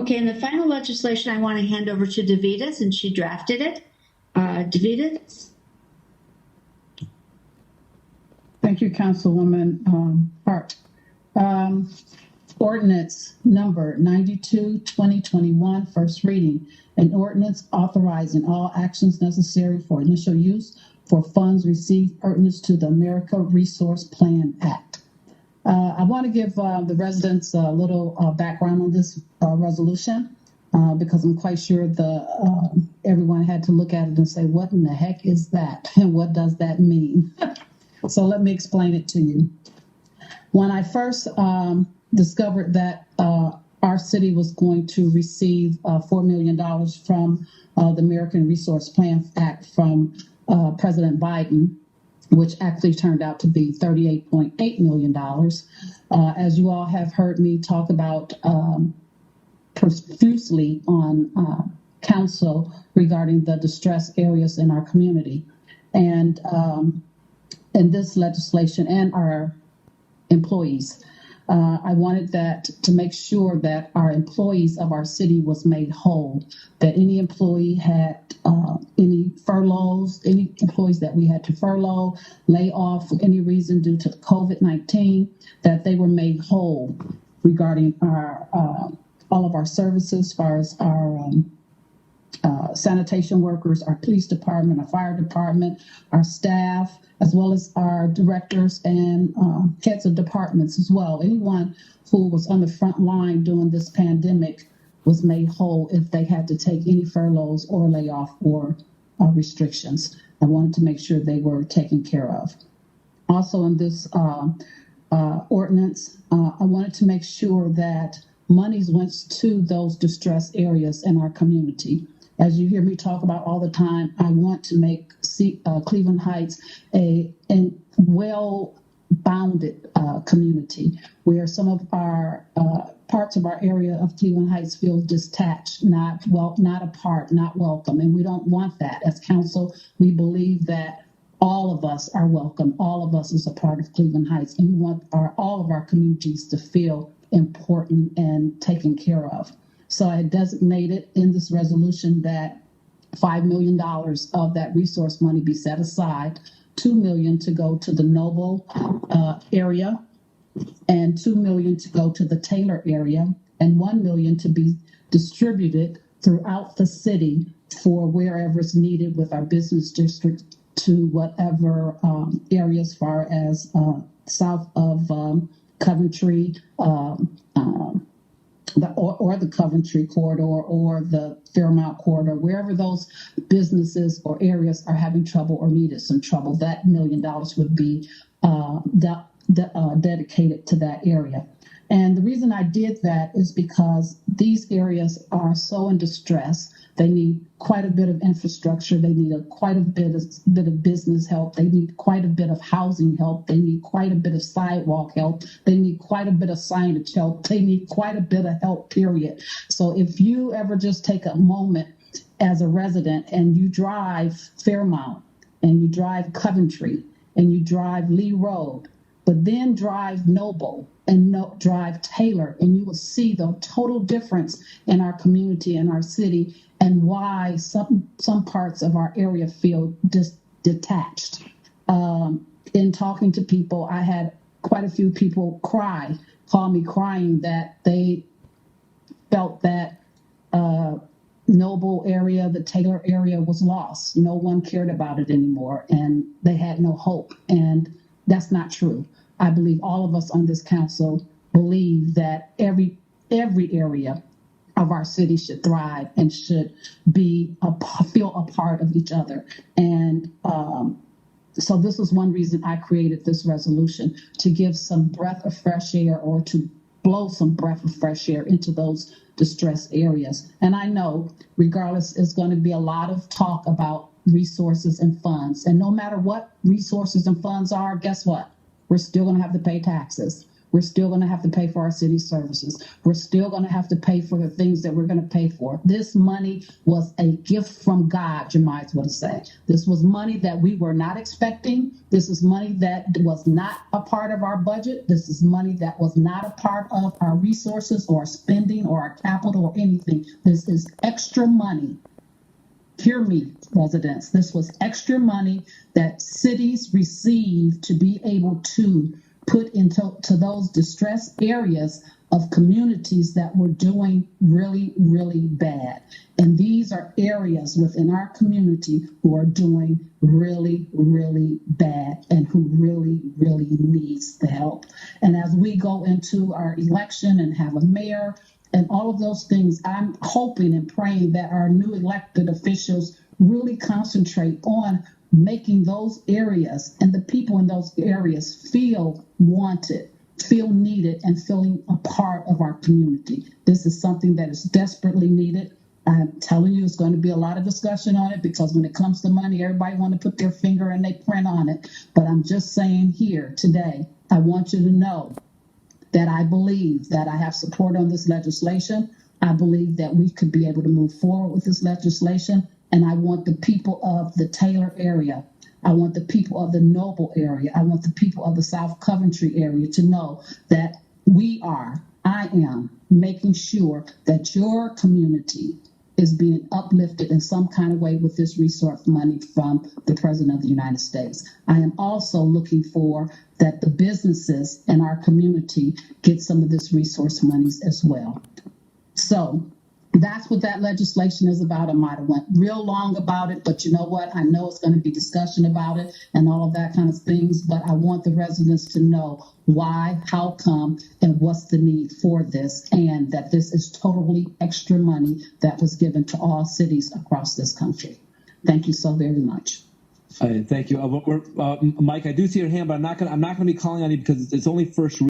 Okay, and the final legislation I want to hand over to Davida since she drafted it. Davida? Thank you, Councilwoman Hart. Ordinance number 92, 2021, first reading. An ordinance authorizing all actions necessary for initial use for funds received pertinent to the America Resource Plan Act. I want to give the residents a little background on this resolution because I'm quite sure everyone had to look at it and say, what in the heck is that? And what does that mean? So let me explain it to you. When I first discovered that our city was going to receive $4 million from the American Resource Plan Act from President Biden, which actually turned out to be $38.8 million. As you all have heard me talk about profusely on council regarding the distressed areas in our community. And this legislation and our employees. I wanted that to make sure that our employees of our city was made whole, that any employee had any furloughs, any employees that we had to furlough, lay off for any reason due to COVID-19, that they were made whole regarding our all of our services, as far as our sanitation workers, our police department, our fire department, our staff, as well as our directors and heads of departments as well. Anyone who was on the front line during this pandemic was made whole if they had to take any furloughs or layoff or restrictions. I wanted to make sure they were taken care of. Also in this ordinance, I wanted to make sure that monies went to those distressed areas in our community. As you hear me talk about all the time, I want to make Cleveland Heights a well-bounded community where some of our parts of our area of Cleveland Heights feel detached, not a part, not welcome. And we don't want that. As council, we believe that all of us are welcome. All of us is a part of Cleveland Heights, and we want all of our communities to feel important and taken care of. So I designated in this resolution that $5 million of that resource money be set aside, $2 million to go to the Noble area, and $2 million to go to the Taylor area, and $1 million to be distributed throughout the city for wherever it's needed with our business district to whatever areas, as far as south of Coventry, the Coventry corridor or the Fairmount corridor, wherever those businesses or areas are having trouble or needed some trouble, that $1 million would be dedicated to that area. And the reason I did that is because these areas are so in distress. They need quite a bit of infrastructure. They need quite a bit of business help. They need quite a bit of housing help. They need quite a bit of sidewalk help. They need quite a bit of signage help. They need quite a bit of help, period. So if you ever just take a moment as a resident and you drive Fairmount and you drive Coventry and you drive Lee Road, but then drive Noble and drive Taylor, and you will see the total difference in our community and our city and why some parts of our area feel detached. In talking to people, I had quite a few people call me crying that they felt that Noble area, the Taylor area was lost. No one cared about it anymore, and they had no hope. And that's not true. I believe all of us on this council believe that every area of our city should thrive and should feel a part of each other. And so this is one reason I created this resolution, to give some breath of fresh air, or to blow some breath of fresh air into those distressed areas. And I know, regardless, it's going to be a lot of talk about resources and funds. And no matter what resources and funds are, guess what? We're still going to have to pay taxes. We're still going to have to pay for our city services. We're still going to have to pay for the things that we're going to pay for. This money was a gift from God, you might as well say. This was money that we were not expecting. This is money that was not a part of our budget. This is money that was not a part of our resources or spending or our capital or anything. This is extra money. Hear me, residents. This was extra money that cities received to be able to put into those distressed areas of communities that were doing really, really bad. And these are areas within our community who are doing really, really bad and who really, really needs the help. And as we go into our election and have a mayor and all of those things, I'm hoping and praying that our new elected officials really concentrate on making those areas and the people in those areas feel wanted, feel needed, and feeling a part of our community. This is something that is desperately needed. I'm telling you, it's going to be a lot of discussion on it because when it comes to money, everybody want to put their finger and they print on it. But I'm just saying here today, I want you to know that I believe that I have support on this legislation. I believe that we could be able to move forward with this legislation. And I want the people of the Taylor area, I want the people of the Noble area, I want the people of the South Coventry area to know that I am making sure that your community is being uplifted in some kind of way with this resource money from the President of the United States. I am also looking for that the businesses in our community get some of this resource monies as well. So that's what that legislation is about. I might have went real long about it, but you know what? I know it's going to be discussion about it and all of that kind of things, but I want the residents to know why, how come, and what's the need for this, and that this is totally extra money that was given to all cities across this country. Thank you so very much. Thank you. Mike, I do see your hand, but I'm not going to be calling on you because it's only first reading.